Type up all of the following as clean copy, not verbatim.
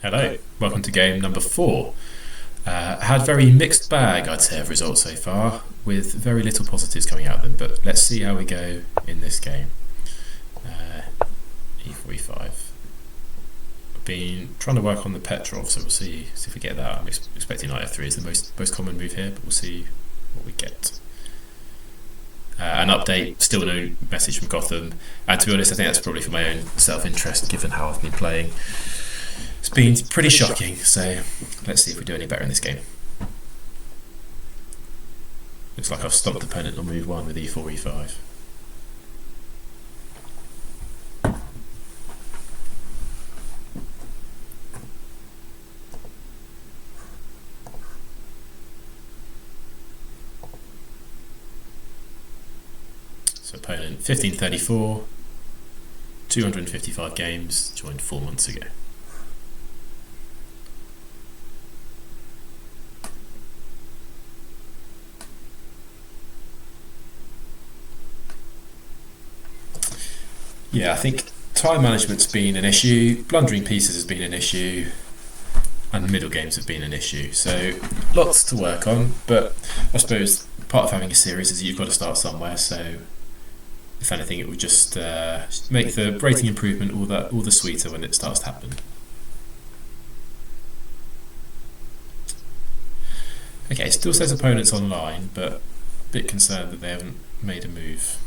Hello, welcome to game number 4. Had very mixed bag, I'd say, of results so far, with very little positives coming out of them, but let's see how we go in this game. E4, E5. I've been trying to work on the Petrov, so we'll see if we get that. I'm expecting knight F3 is the most common move here, but we'll see what we get. An update, still no message from Gotham, and to be honest I think that's probably for my own self-interest given how I've been playing. It's been pretty shocking, so let's see if we do any better in this game. Looks like I've stopped the opponent on move 1 with E4, E5. So opponent 1534, 255 games, joined 4 months ago. Yeah, I think time management's been an issue, blundering pieces has been an issue, and middle games have been an issue. So lots to work on, but I suppose part of having a series is you've got to start somewhere. So if anything, it would just make the rating improvement all the sweeter when it starts to happen. Okay, still says opponents online, but a bit concerned that they haven't made a move.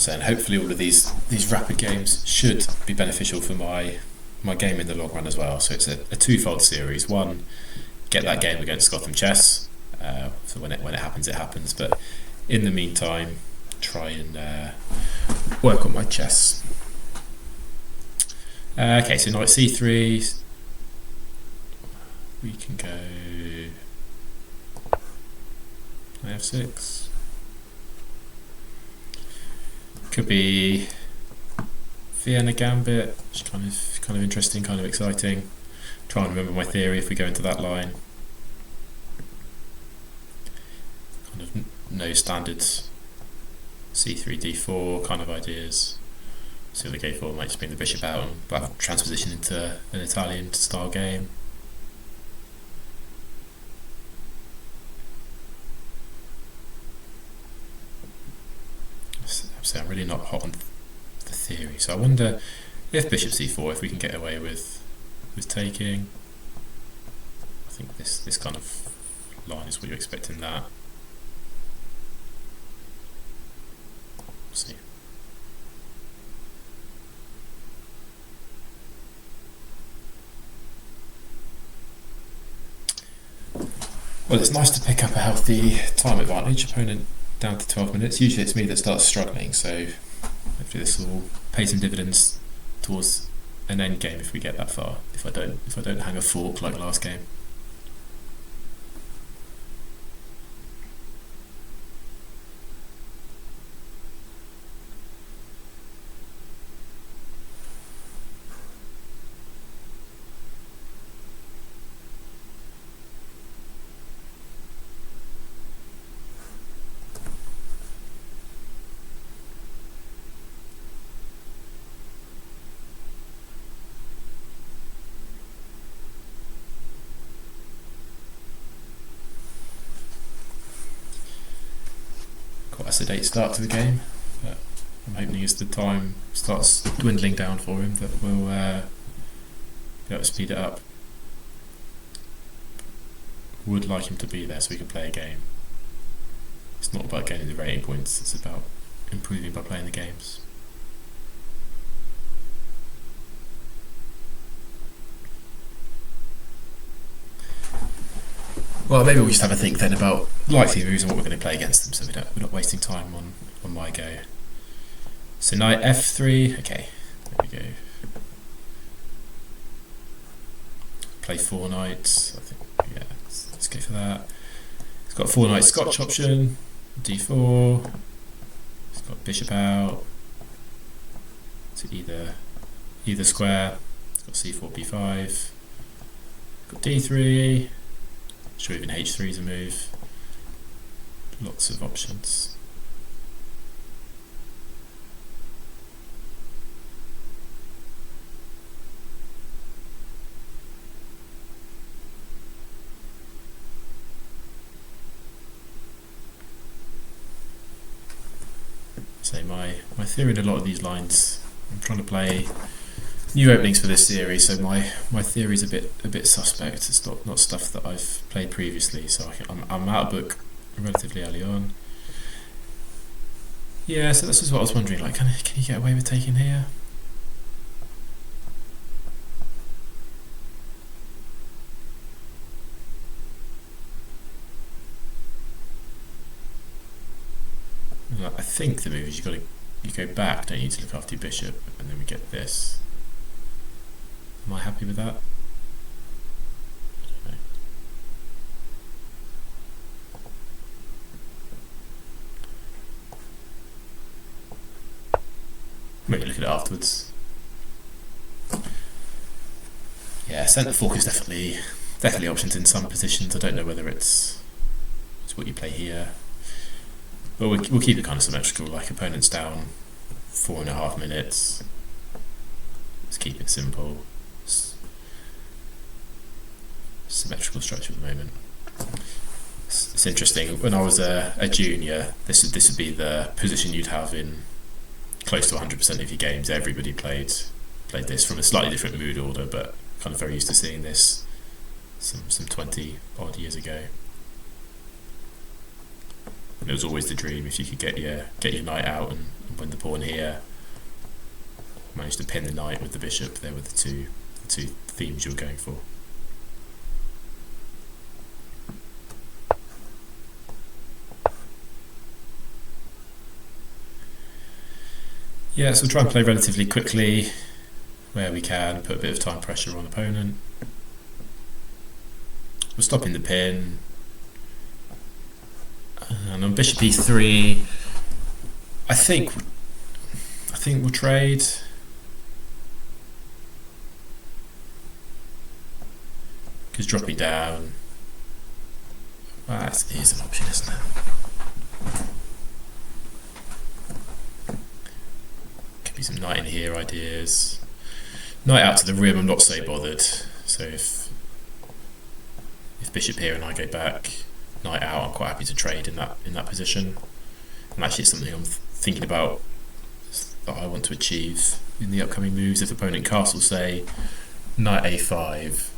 And hopefully all of these rapid games should be beneficial for my game in the long run as well. So it's a twofold series. One, get that game against Gotham Chess, so when it happens, it happens. But in the meantime, try and work on my chess. Okay, so knight C3. We can go knight F6. Could be Vienna Gambit, which is kind of interesting, kind of exciting. Try and remember my theory if we go into that line. Kind of no standards. C3, D4 kind of ideas. So the K4 might just bring the bishop out and transposition into an Italian style game. So I'm really not hot on the theory. So I wonder if bishop c4, if we can get away with taking. I think this kind of line is what you expect in that. Let's see. Well, it's nice to pick up a healthy time advantage. Opponent down to 12 minutes. Usually it's me that starts struggling, so hopefully this will pay some dividends towards an end game if we get that far. If I don't hang a fork like last game. Quite a sedate start to the game, but I'm hoping as the time starts dwindling down for him that we'll be able to speed it up. Would like him to be there so we can play a game. It's not about gaining the rating points, it's about improving by playing the games. Well, maybe we'll just have a think then about likely moves and what we're going to play against them, so we're not wasting time on my go. So knight f3, okay, there we go. Play 4 knights, I think, yeah, let's go for that. It's got 4-knight Scotch option, d4. It's got bishop out to either square. It's got c4, b5. Got d3. Sure, even h3 is a move. Lots of options. So my theory in a lot of these lines, I'm trying to play new openings for this series, so my theory is a bit suspect. It's not stuff that I've played previously, so I'm out of book relatively early on. Yeah, so this is what I was wondering, like, can you get away with taking here? I think the move is you go back, don't you, to look after your bishop, and then we get this. Am I happy with that? I don't know. Maybe look at it afterwards. Yeah, centre fork is definitely options in some positions. I don't know whether it's what you play here. But we'll keep it kind of symmetrical, like opponent's down 4.5 minutes. Let's keep it simple. Symmetrical structure at the moment. It's interesting. When I was a junior, this would be the position you'd have in close to 100% of your games. Everybody played this from a slightly different mood order, but kind of very used to seeing this some 20 odd years ago. And it was always the dream if you could get your knight out and win the pawn here. Manage to pin the knight with the bishop. There were the two themes you were going for. Yeah, so we'll try and play relatively quickly where we can, put a bit of time pressure on opponent. We're stopping the pin. And on bishop e3, I think we'll trade. Because dropping down, well, that is an option, isn't it? Could be some knight in here ideas. Knight out to the rim, I'm not so bothered. So if bishop here and I go back, knight out, I'm quite happy to trade in that position. And actually it's something I'm thinking about that I want to achieve in the upcoming moves. If opponent castles, say, knight a5,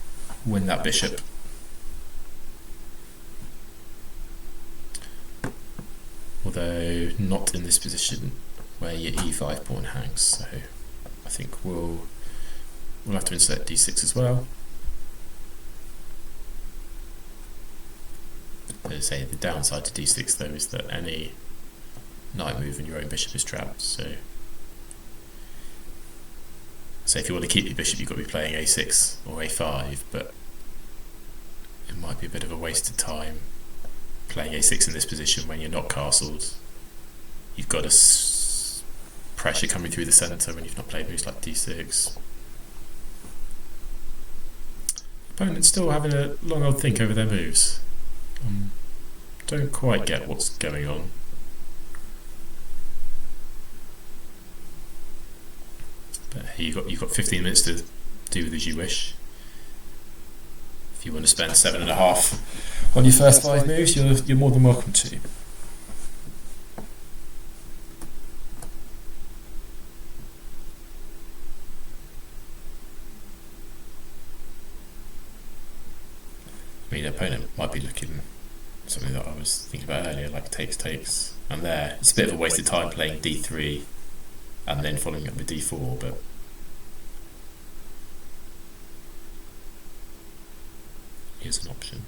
win that bishop. Although not in this position where your e5 pawn hangs, so I think we'll have to insert d6 as well. As I say, the downside to d6 though is that any knight move and your own bishop is trapped. So if you want to keep your bishop, you've got to be playing a6 or a5, but it might be a bit of a waste of time playing a6 in this position when you're not castled. You've got pressure coming through the centre when you've not played moves like d6. Opponent's still having a long old think over their moves. Don't quite get what's going on. But hey, you've got 15 minutes to do with as you wish. If you want to spend 7.5 on your first 5 moves, you're more than welcome to. I mean, the opponent might be looking something that I was thinking about earlier, like takes, and there it's a bit of a waste of time playing d3 and then following up with d4, but here's an option.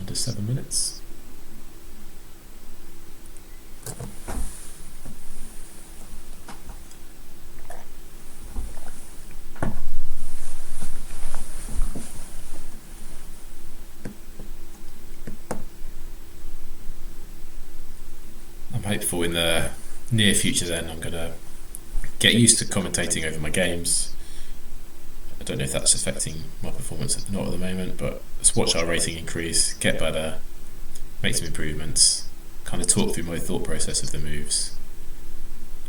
under 7 minutes. I'm hopeful in the near future then I'm going to get used to commentating over my games. I don't know if that's affecting my performance, not at the moment, but let's watch our rating increase, get better, make some improvements, kind of talk through my thought process of the moves,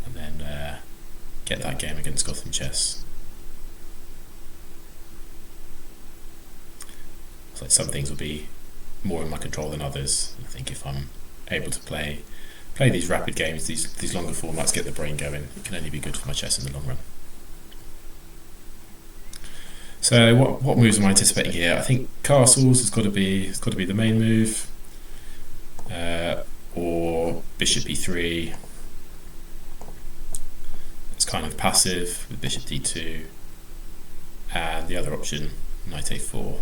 and then get that game against Gotham Chess. So some things will be more in my control than others. I think if I'm able to play these rapid games, these longer formats, get the brain going, it can only be good for my chess in the long run. So what moves am I anticipating here? I think castles has got to be the main move, or bishop e3. It's kind of passive with bishop d2, and the other option knight a4.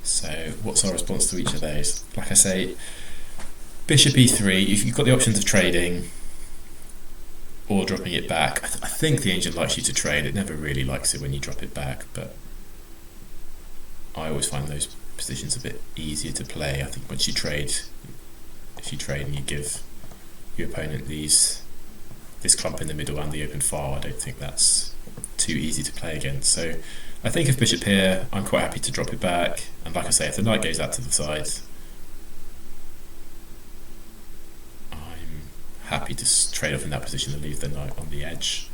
So what's our response to each of those? Like I say, bishop e3, if you've got the options of trading or dropping it back, I think the engine likes you to trade. It never really likes it when you drop it back, but I always find those positions a bit easier to play. I think once you trade, if you trade and you give your opponent this clump in the middle and the open file, I don't think that's too easy to play against. So I think if bishop here, I'm quite happy to drop it back, and like I say, if the knight goes out to the side, I'm happy to trade off in that position and leave the knight on the edge.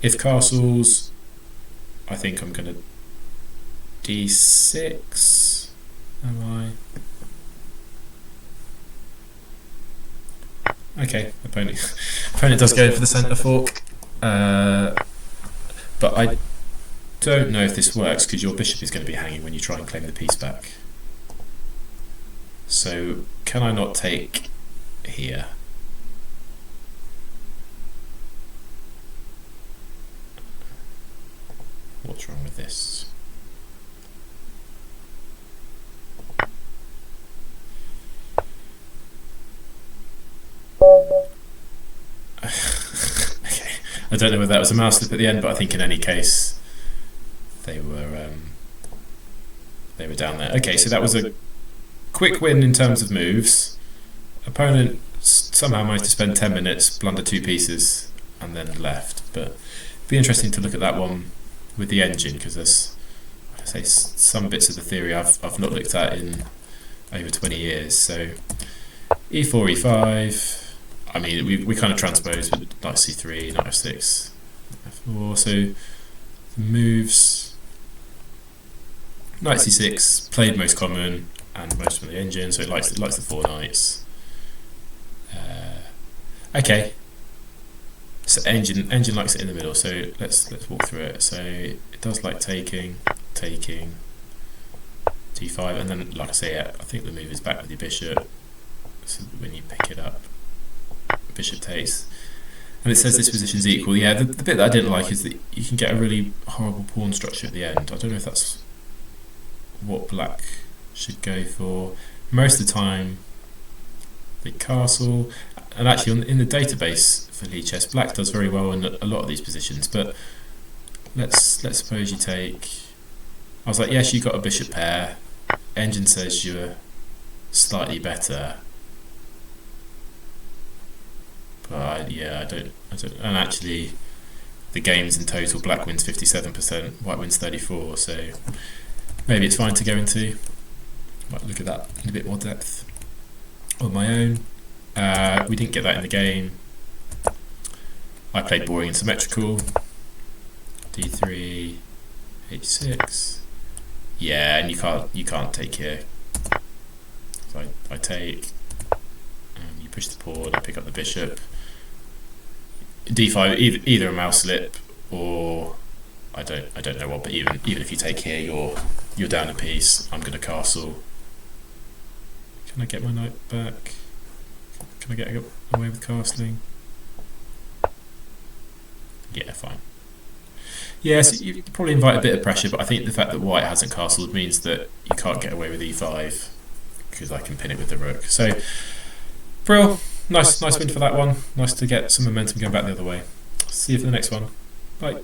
If castles, I think I'm going to d6, am I? Okay, opponent does go for the centre fork, but I don't know if this works because your bishop is going to be hanging when you try and claim the piece back. So can I not take here? What's wrong with this? Okay, I don't know whether that was a mouse slip at the end, but I think in any case they were down there. Okay, so that was a quick win in terms of moves. Opponent somehow managed to spend 10 minutes, blunder 2 pieces, and then left. But it'd be interesting to look at that one with the engine, because there's, like I say, some bits of the theory I've not looked at in over 20 years. So e4, e5. I mean, we kind of transpose with knight c3, knight f6, f4. So the moves. Knight c6 played most common and most from the engine, so it likes the 4 knights. Okay, so engine likes it in the middle. So let's walk through it. So it does like taking d5, and then like I say, I think the move is back with your bishop. So when you pick it up, bishop takes, and it says this position's equal. Yeah, the bit that I didn't like is that you can get a really horrible pawn structure at the end. I don't know if that's what black should go for. Most of the time the castle, and actually in the database for Lee Chess, black does very well in a lot of these positions, but let's suppose you take, I was like, yes, you got a bishop pair, engine says you're slightly better, but yeah, I don't, and actually the games in total, black wins 57%, white wins 34%, so maybe it's fine to go into. Might look at that in a bit more depth on my own. We didn't get that in the game. I played boring and symmetrical. d3, h6. Yeah, and you can't take here. So I take, and you push the pawn. I pick up the bishop. d5, either a mouse slip or I don't know what. But even if you take here, you're down a piece. I'm going to castle. Can I get my knight back? Can I get away with castling? Yeah, fine. Yes, you probably invite a bit of pressure, but I think the fact that white hasn't castled means that you can't get away with e5 because I can pin it with the rook. So, Brill, nice win for that one. Nice to get some momentum going back the other way. See you for the next one. Bye.